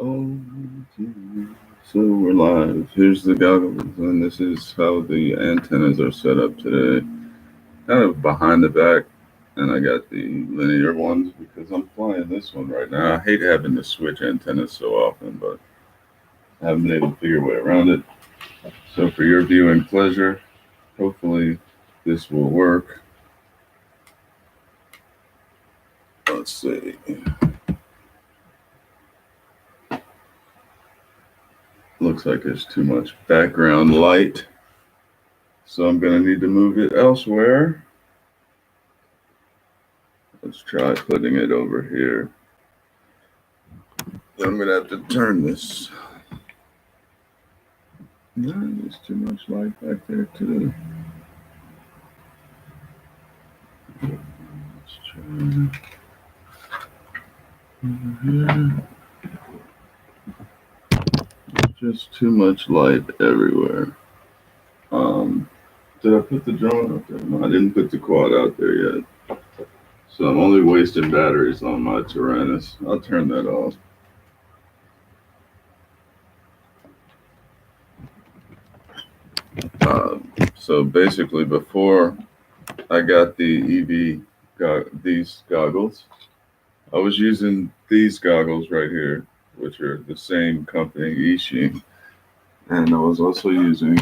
Oh, so we're live. Here's the goggles, and this is how the antennas are set up today. Kind of behind the back, and I got the linear ones because I'm flying this one right now. I hate having to switch antennas so often, but I haven't been able to figure a way around it. So for your viewing pleasure, hopefully this will work. Let's see. Looks like there's too much background light, so I'm going to need to move it elsewhere. Let's try putting it over here. I'm going to have to turn this. No, there's too much light back there too. Let's try over here. Just too much light everywhere. Did I put the drone out there? No, I didn't put the quad out there yet. So I'm only wasting batteries on my Tyrannus. I'll turn that off. So basically, before I got the these goggles, I was using these goggles right here, which are the same company, Ishi, and I was also using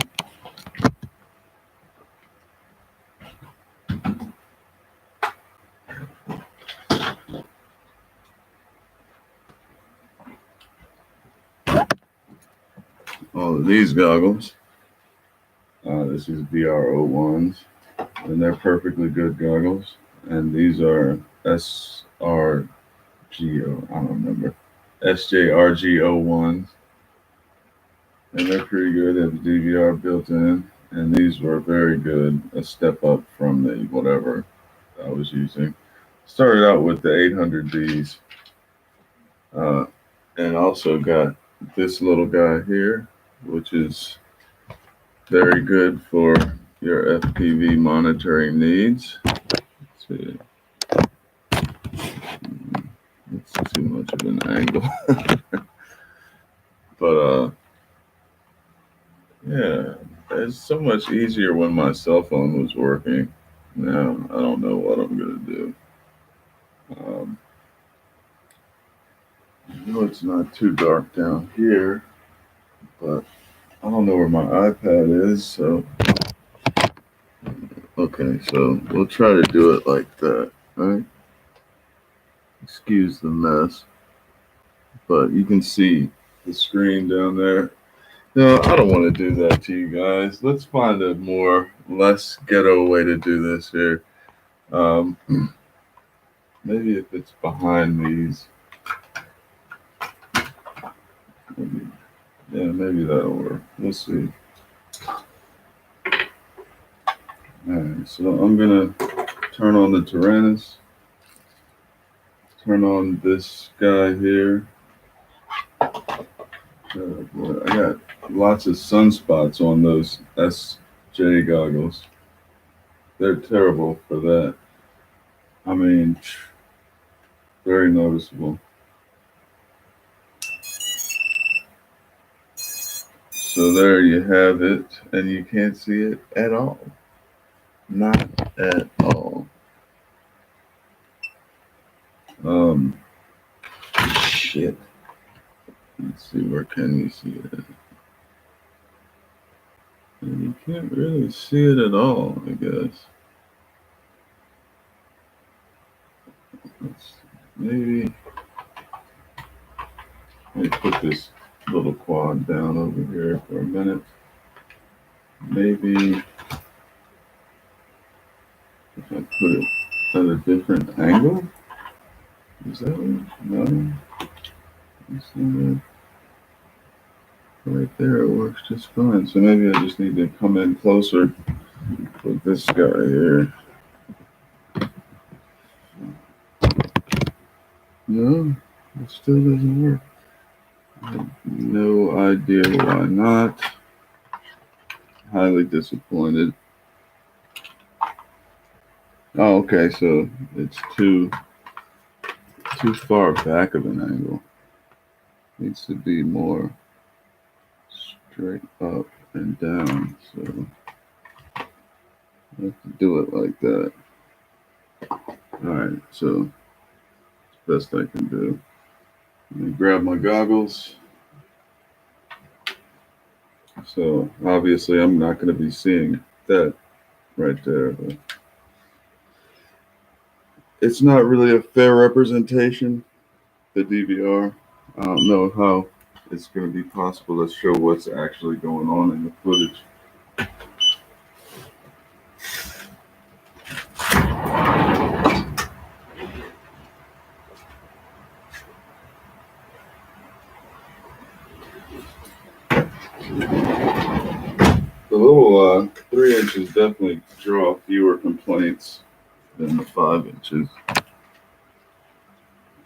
all of these goggles. This is BR01s, and they're perfectly good goggles. And these are SRGO, I don't remember, SJRG01s, and they're pretty good. They have the DVR built in, and these were very good, a step up from the whatever I was using. Started out with the 800Ds, and also got this little guy here, which is very good for your FPV monitoring needs. Let's see. It's too much of an angle. But yeah, it's so much easier when my cell phone was working. Now I don't know what I'm gonna do. I know it's not too dark down here, but I don't know where my iPad is, so okay, so we'll try to do it like that, right? Excuse the mess, but you can see the screen down there. No, I don't want to do that to you guys. Let's find a less ghetto way to do this here. Maybe if it's behind these, maybe that'll work. We'll see. Alright, so I'm gonna turn on the Tyrannus, turn on this guy here. I got lots of sunspots on those SJ goggles. They're terrible for that. I mean, very noticeable. So there you have it, and you can't see it at all. Not at all. Shit. Let's see, where can you see it? And you can't really see it at all, I guess. Maybe let me put this little quad down over here for a minute. Maybe if I put it at a different angle. Is that it? No. That's not it. Right there, it works just fine. So maybe I just need to come in closer with this guy here. No, it still doesn't work. I have no idea why not. Highly disappointed. Oh, okay, so it's too far back of an angle. Needs to be more straight up and down. So I have to do it like that. Alright, so best I can do. Let me grab my goggles. So obviously I'm not going to be seeing that right there, but it's not really a fair representation, the DVR. I don't know how it's going to be possible to show what's actually going on in the footage. The little 3 inches definitely draw fewer complaints than the 5 inches.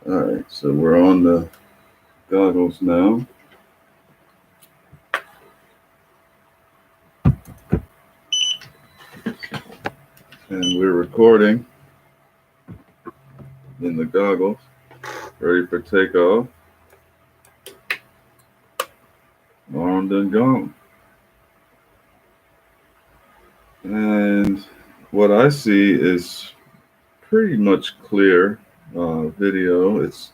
Alright, so we're on the goggles now. And we're recording in the goggles, ready for takeoff. Armed and gone. And what I see is pretty much clear video. There's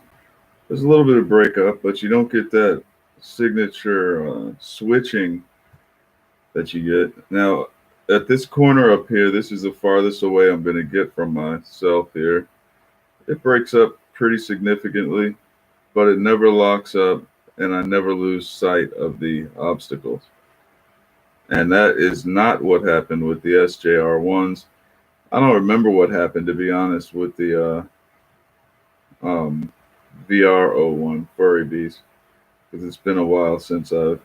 a little bit of breakup, but you don't get that signature switching that you get. Now, at this corner up here, this is the farthest away I'm going to get from myself here. It breaks up pretty significantly, but it never locks up, and I never lose sight of the obstacles. And that is not what happened with the SJR1s. I don't remember what happened, to be honest, with the VR01 Furry Beast, because it's been a while since I've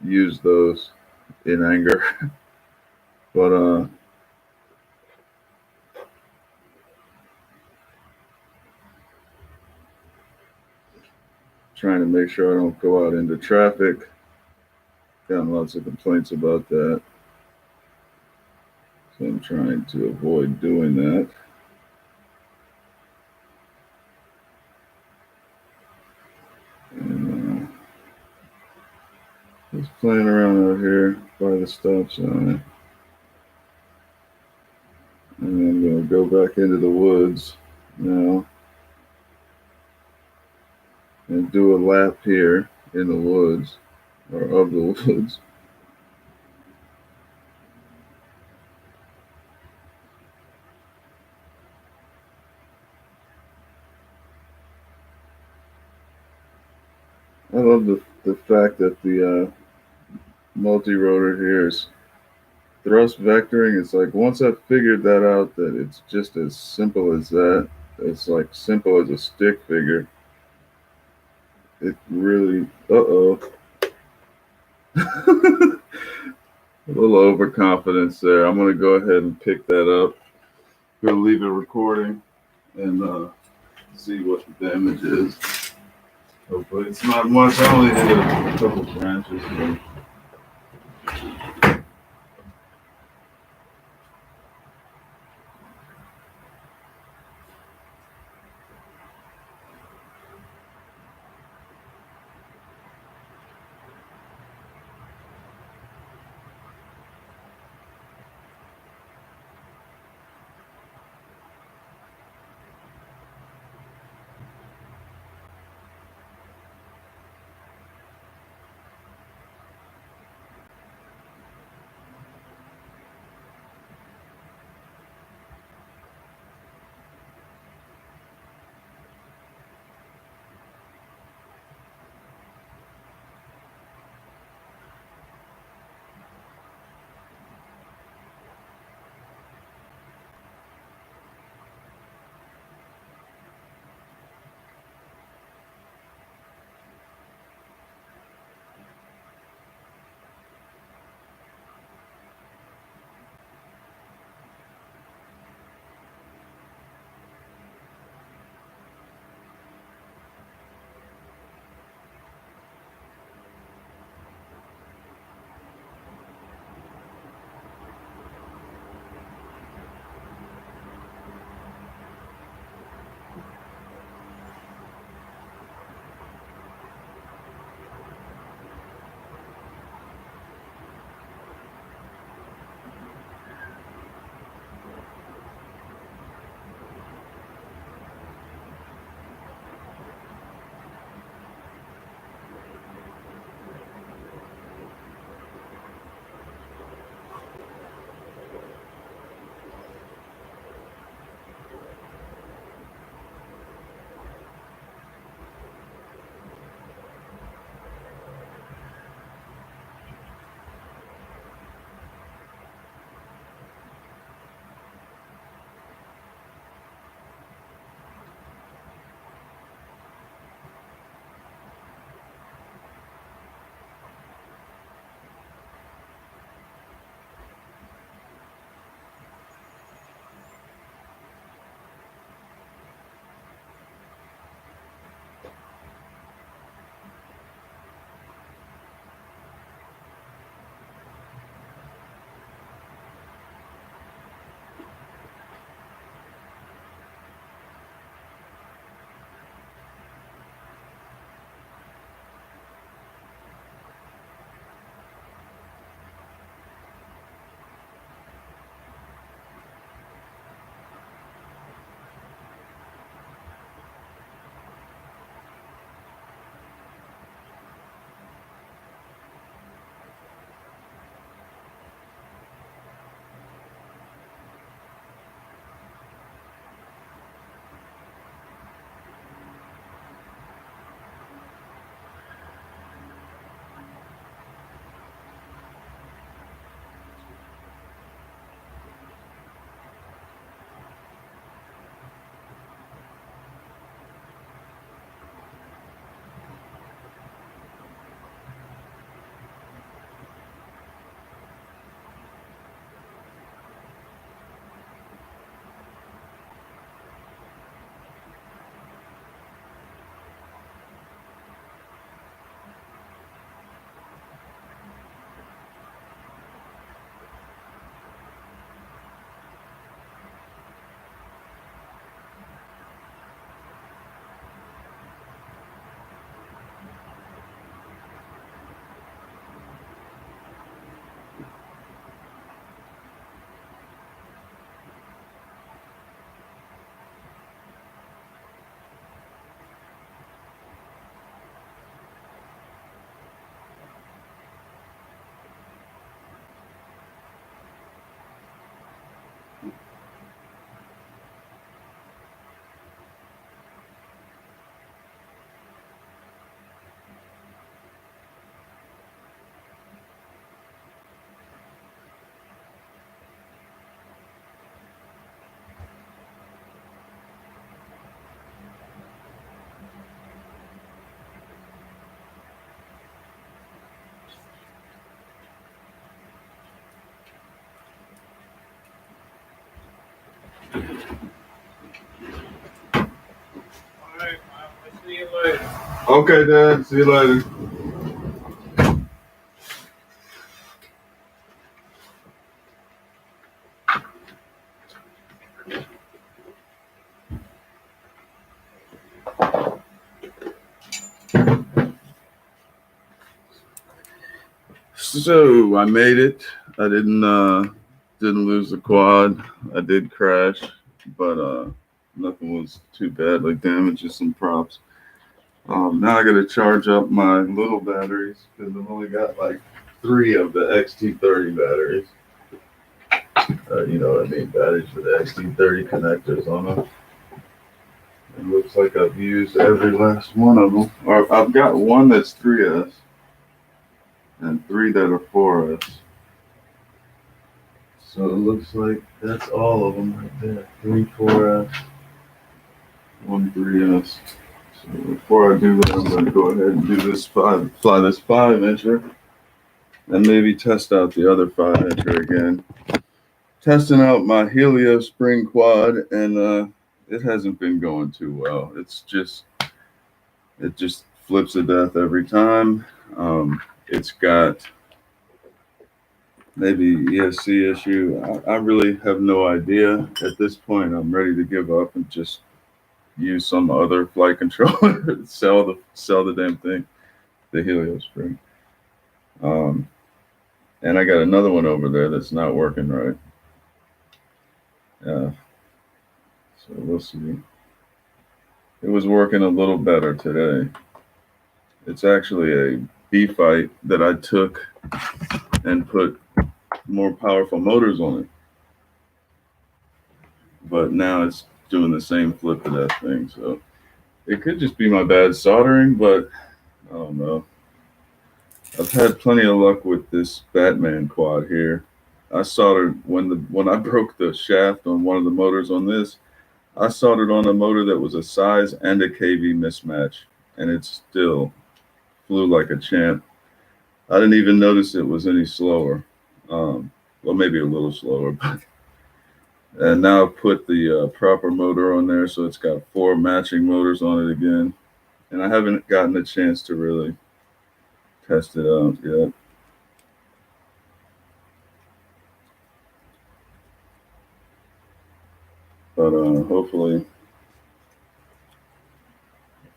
used those in anger. But trying to make sure I don't go out into traffic. Gotten lots of complaints about that. So I'm trying to avoid doing that. And just playing around out here by the stop sign. And I'm going to go back into the woods now and do a lap here in the woods, or of the woods. I love the fact that the multi-rotor here is thrust vectoring. It's like once I've figured that out, that it's just as simple as that. It's like simple as a stick figure. It really, a little overconfidence there. I'm gonna go ahead and pick that up. Gonna leave it recording and see what the damage is. Hopefully it's not much. I only hit a couple branches. So. Alright, I'll see you later. Okay, Dad. See you later. So I made it. I didn't lose the quad. I did crash, but nothing was too badly damaged. Just some props. Now I got to charge up my little batteries because I've only got like 3 of the XT30 batteries. You know what I mean? Batteries with the XT30 connectors on them. It looks like I've used every last one of them. Or I've got one that's 3S and 3 that are 4S. So it looks like that's all of them right there. 3 4S, 1 3S. So before I do that, I'm going to go ahead and do this fly this 5-incher, and maybe test out the other 5-incher again. Testing out my Helio spring quad, and it hasn't been going too well. It just flips to death every time. It's got maybe ESC issue. I really have no idea at this point. I'm ready to give up and just use some other flight controller. sell the damn thing, the Helio spring. And I got another one over there that's not working right. So we'll see. It was working a little better today. It's actually a B fight that I took and put more powerful motors on it. But now it's doing the same flip to that thing. So it could just be my bad soldering, but I don't know. I've had plenty of luck with this Batman quad here. I soldered when I broke the shaft on one of the motors on this. I soldered on a motor that was a size and a kV mismatch, and it still flew like a champ. I didn't even notice it was any slower. Well, maybe a little slower, but. And now I've put the proper motor on there, so it's got 4 matching motors on it again. And I haven't gotten a chance to really test it out yet. But hopefully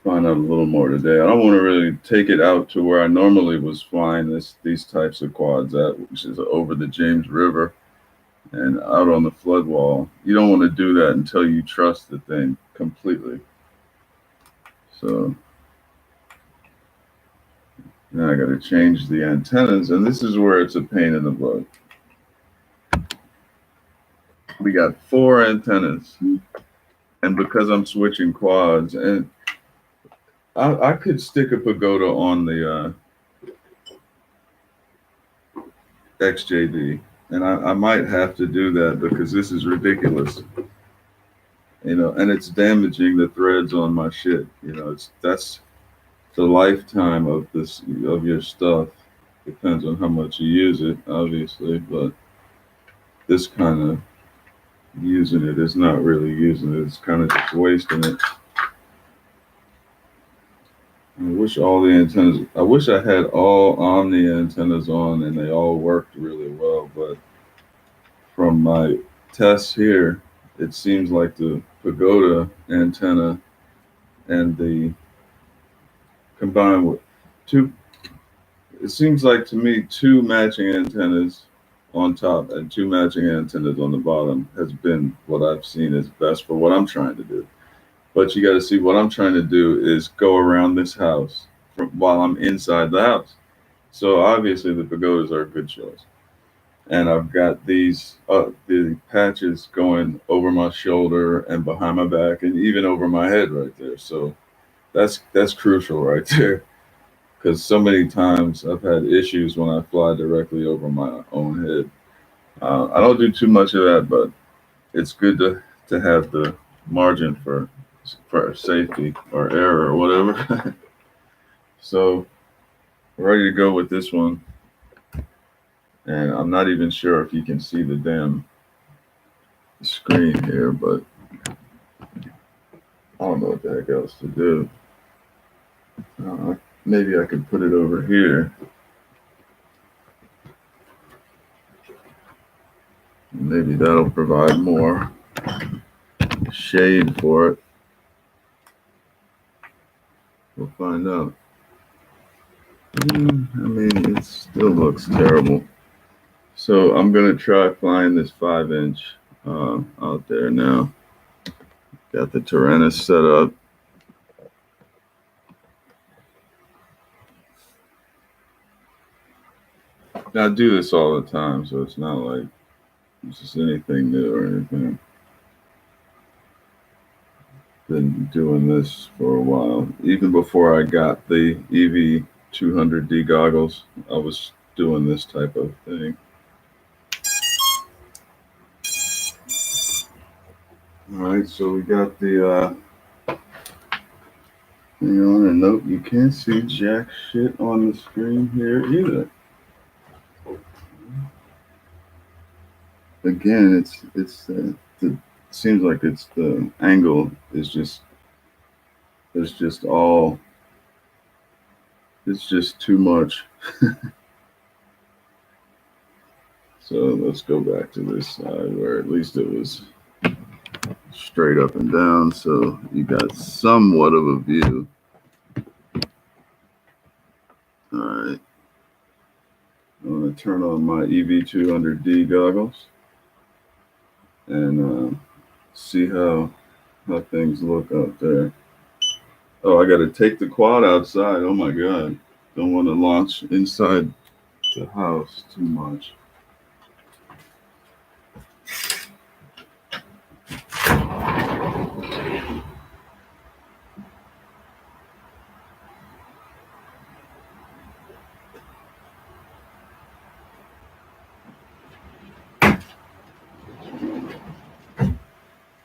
find out a little more today. I don't want to really take it out to where I normally was flying these types of quads at, which is over the James River and out on the flood wall. You don't want to do that until you trust the thing completely. So now I got to change the antennas, and this is where it's a pain in the butt. We got 4 antennas, and because I'm switching quads, and I could stick a pagoda on the XJD, and I might have to do that because this is ridiculous. You know, and it's damaging the threads on my shit. You know, that's the lifetime of your stuff. Depends on how much you use it, obviously, but this kind of using it is not really using it. It's kind of just wasting it. I wish I had all Omni antennas on and they all worked really well, but from my tests here, it seems like the Pagoda antenna and the combined with it seems like to me 2 matching antennas on top and 2 matching antennas on the bottom has been what I've seen is best for what I'm trying to do. But you got to see what I'm trying to do is go around this house while I'm inside the house. So obviously the pagodas are a good choice. And I've got the patches going over my shoulder and behind my back and even over my head right there. So that's crucial right there. Because so many times I've had issues when I fly directly over my own head. I don't do too much of that, but it's good to have the margin for safety or error or whatever. So ready to go with this one. And I'm not even sure if you can see the damn the screen here, but I don't know what the heck else to do. Maybe I could put it over here. Maybe that'll provide more shade for it. We'll find out. I mean, it still looks terrible. So I'm gonna try flying this 5-inch out there now. Got the Tyrannus set up. I do this all the time, so it's not like it's just anything new or anything. Been doing this for a while. Even before I got the EV200D goggles, I was doing this type of thing. All right, so we got the thing on, and nope, you can't see jack shit on the screen here either. Again, it seems like it's the angle is just it's just all it's just too much. So let's go back to this side where at least it was straight up and down, so you got somewhat of a view. All right, I'm going to turn on my EV200D goggles and see how things look out there. Oh, I got to take the quad outside. Oh my God, don't want to launch inside the house too much.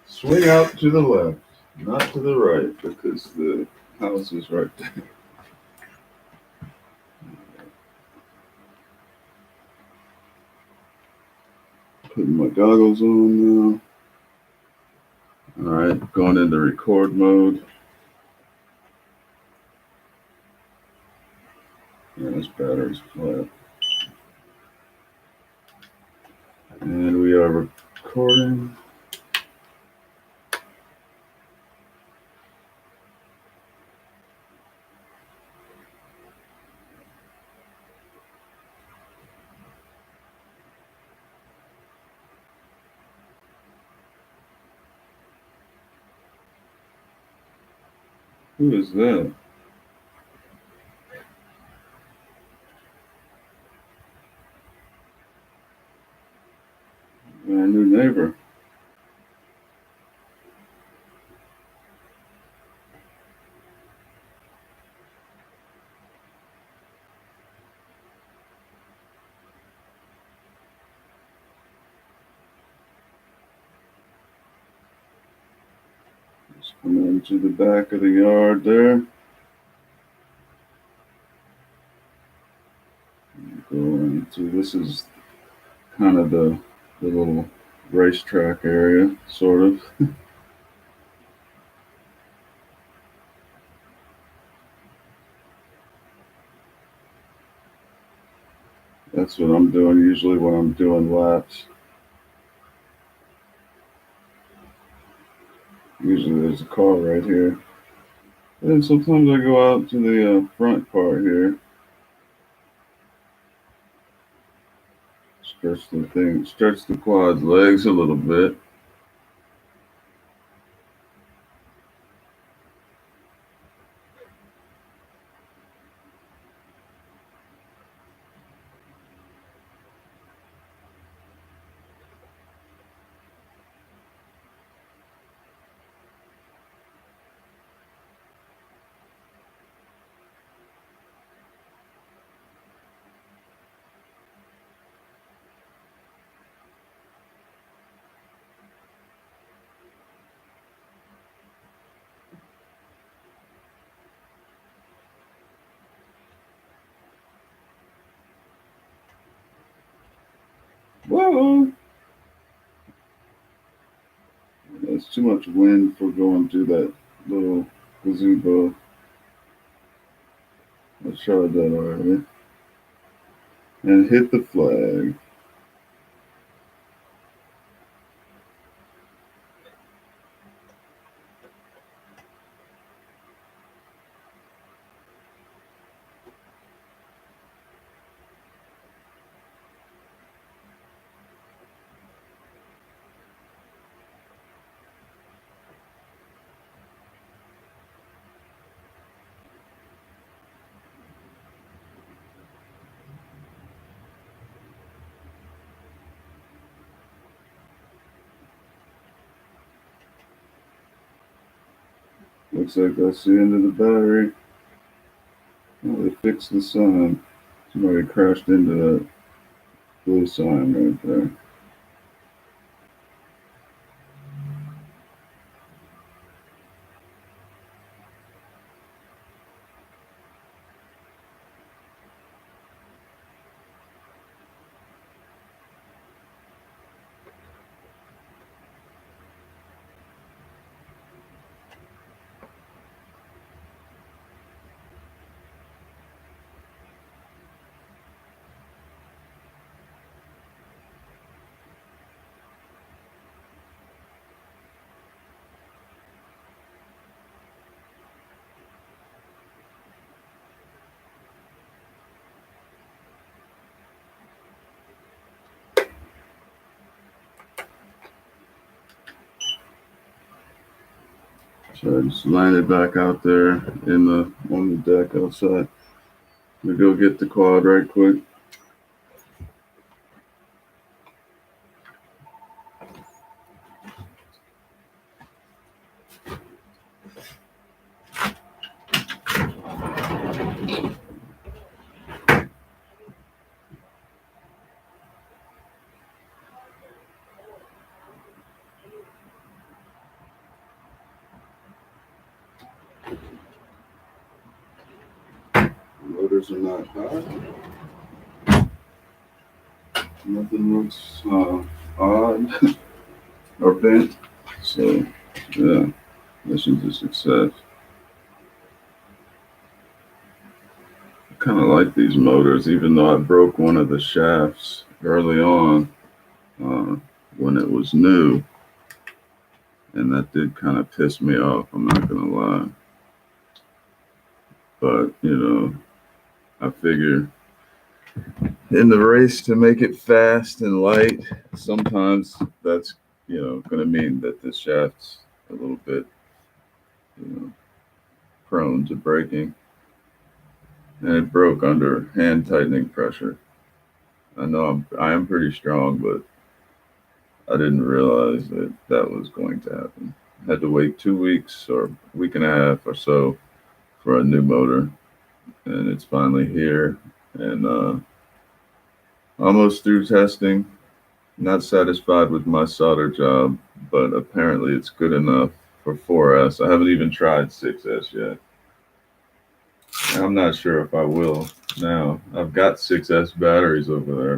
Swing out to the left, not to the right, because the house is right there. Putting my goggles on now. All right, going into record mode. Yeah, this battery's flat. And we are recording. Who is that? My new neighbor. Just coming into the back of the yard there. Going to, this is kind of the little racetrack area, sort of. That's what I'm doing usually when I'm doing laps. Usually there's a car right here. And sometimes I go out to the front part here. Stretch the quad's legs a little bit. Whoa! too much wind for going through that little gazebo. I tried that already. And hit the flag. Looks like that's the end of the battery. Oh, they fixed the sign. Somebody crashed into that blue sign right there. So I just landed back out there on the deck outside. I'm gonna go get the quad right quick. Motors are not hot. Nothing looks odd or bent. So yeah, mission's a success. I kind of like these motors, even though I broke one of the shafts early on when it was new, and that did kind of piss me off. I'm not gonna lie, but I figure in the race to make it fast and light, sometimes that's going to mean that the shaft's a little bit prone to breaking, and it broke under hand tightening pressure. I know I am pretty strong, but I didn't realize that that was going to happen. I had to wait 2 weeks or a week and a half or so for a new motor, and it's finally here, and almost through testing. Not satisfied with my solder job, but apparently it's good enough for 4S. I haven't even tried 6S yet. I'm not sure if I will now. I've got 6S batteries over there,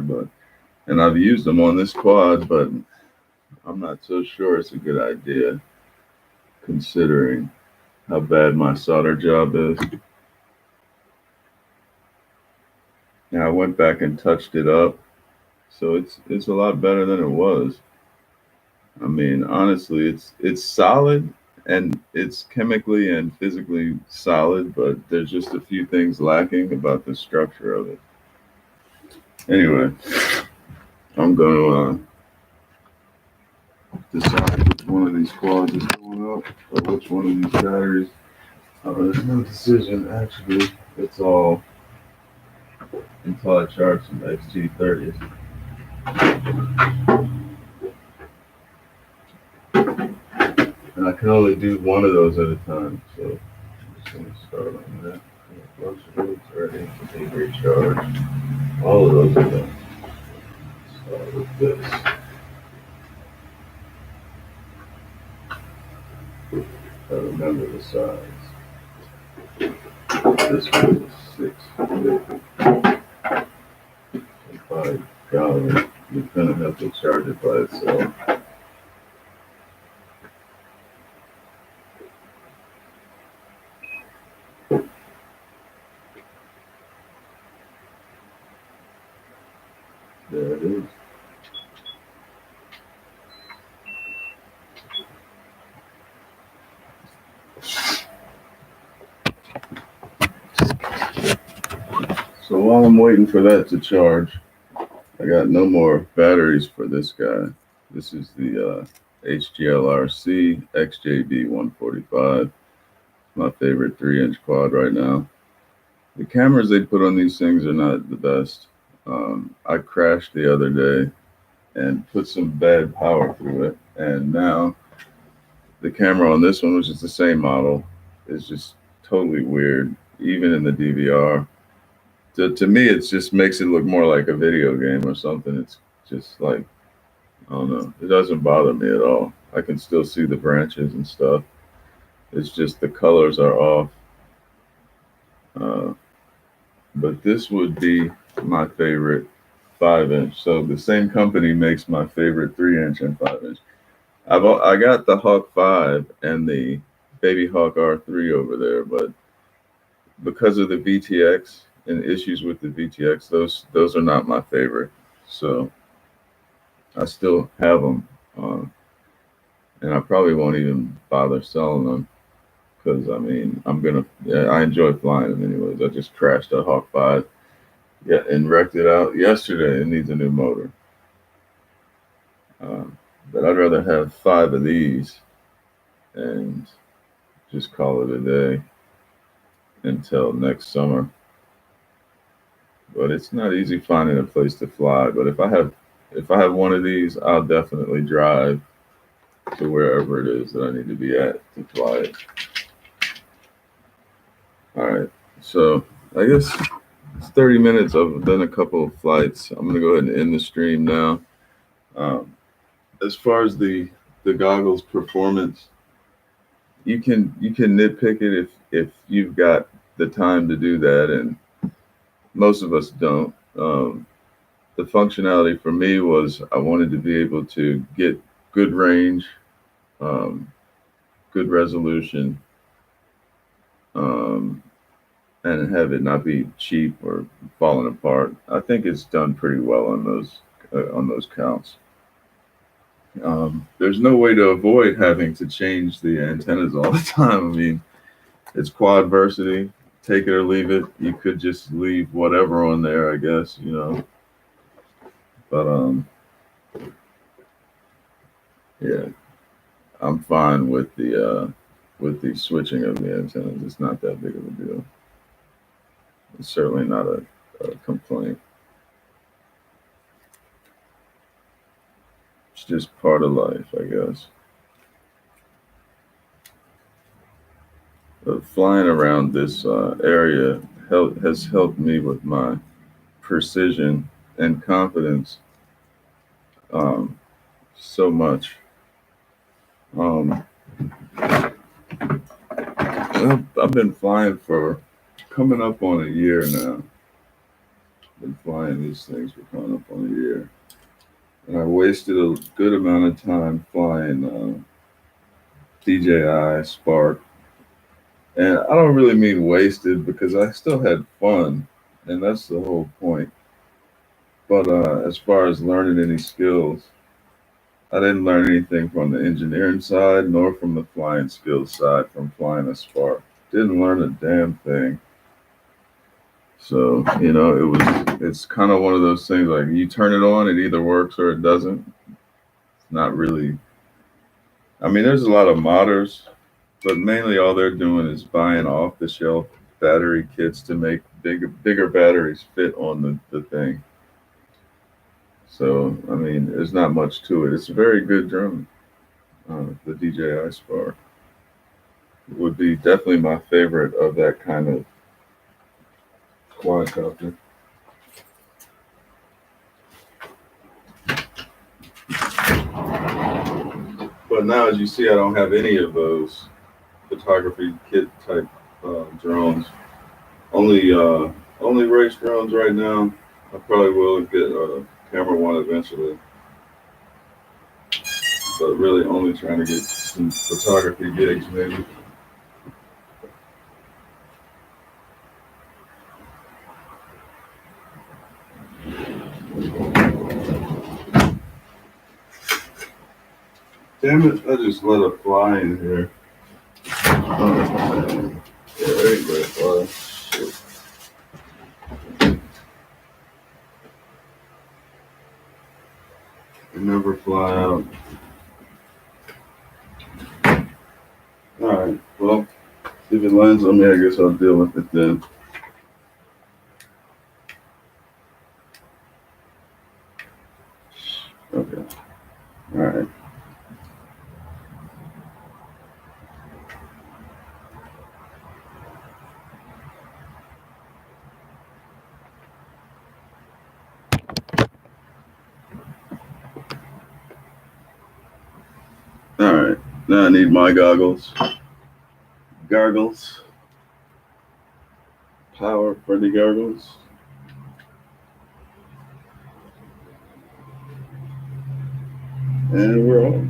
and I've used them on this quad, but I'm not so sure it's a good idea considering how bad my solder job is. Now I went back and touched it up, so it's a lot better than it was. I mean, honestly, it's solid and it's chemically and physically solid, but there's just a few things lacking about the structure of it. Anyway, I'm going to decide which one of these quads is going up or which one of these batteries. There's no decision, actually. It's all until I charge some XT30s. And I can only do one of those at a time, so I'm just going to start on that. A bunch of those ready to be recharged. All of those are done. Start with this. I remember the size. This one is 650. And by golly, you're going to have to charge it by itself. There it is. So while I'm waiting for that to charge, I got no more batteries for this guy. This is the HGLRC XJB 145. My favorite 3-inch quad right now. The cameras they put on these things are not the best. I crashed the other day and put some bad power through it, and now the camera on this one, which is the same model, is just totally weird. Even in the DVR, to me, it just makes it look more like a video game or something. It's just like, I don't know. It doesn't bother me at all. I can still see the branches and stuff. It's just the colors are off. Uh, but this would be my favorite 5-inch. So the same company makes my favorite 3-inch and 5-inch. I got the Hawk 5 and the Baby Hawk R3 over there, but because of the VTX and issues with the VTX, those are not my favorite. So I still have them, and I probably won't even bother selling them because I mean I enjoy flying them anyways. I just crashed a Hawk 5, yeah, and wrecked it out yesterday. It needs a new motor, but I'd rather have 5 of these and just call it a day until next summer. But it's not easy finding a place to fly. But if I have one of these, I'll definitely drive to wherever it is that I need to be at to fly it. All right. So I guess it's 30 minutes. I've done a couple of flights. I'm gonna go ahead and end the stream now. As far as the goggles performance, you can nitpick it if you've got the time to do that, and most of us don't. The functionality for me was I wanted to be able to get good range, um, good resolution, um, and have it not be cheap or falling apart. I think it's done pretty well on those counts. There's no way to avoid having to change the antennas all the time. I mean, it's quadversity. Take it or leave it. You could just leave whatever on there, I guess, you know. But yeah, I'm fine with the switching of the antennas. It's not that big of a deal. It's certainly not a complaint. It's just part of life, I guess. But flying around this area has helped me with my precision and confidence um, so much. Um, I've been flying for coming up on a year now. Been flying these things for coming up on a year. And I wasted a good amount of time flying DJI Spark. And I don't really mean wasted because I still had fun, and that's the whole point. But as far as learning any skills, I didn't learn anything from the engineering side nor from the flying skills side from flying a Spark. Didn't learn a damn thing. So, you know, it's kind of one of those things like you turn it on, it either works or it doesn't. It's not really, I mean, there's a lot of modders, but mainly all they're doing is buying off the shelf battery kits to make bigger batteries fit on the thing. So, I mean, there's not much to it. It's a very good drone, the DJI Spark. It would be definitely my favorite of that kind of quadcopter. But now, as you see, I don't have any of those photography kit type drones. Only race drones right now. I probably will get a camera one eventually, but really only trying to get some photography gigs maybe. Damn it, I just let it fly in here. Oh, man. Yeah, there you go, fly. Shit. They never fly out. Alright, well, if it lands on me, I guess I'll deal with it then. Okay. Alright. Alright. Now I need my goggles. Gargles. Power for the gargles. And we're off.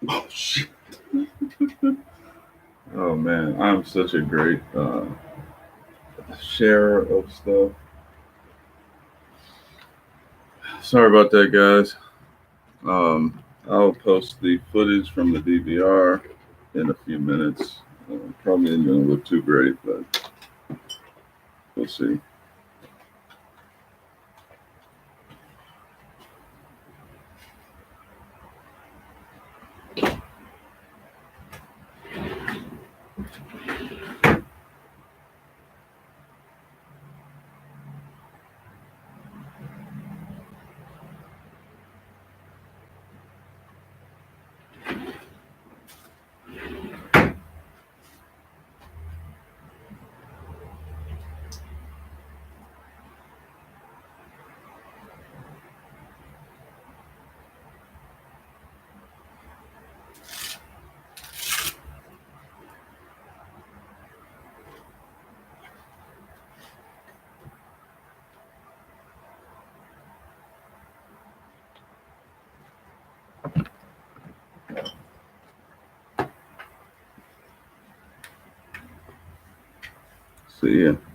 Oh shit. Oh man, I'm such a great sharer of stuff. Sorry about that, guys. Um, I'll post the footage from the DVR in a few minutes. Probably isn't going to look too great, but we'll see. See ya.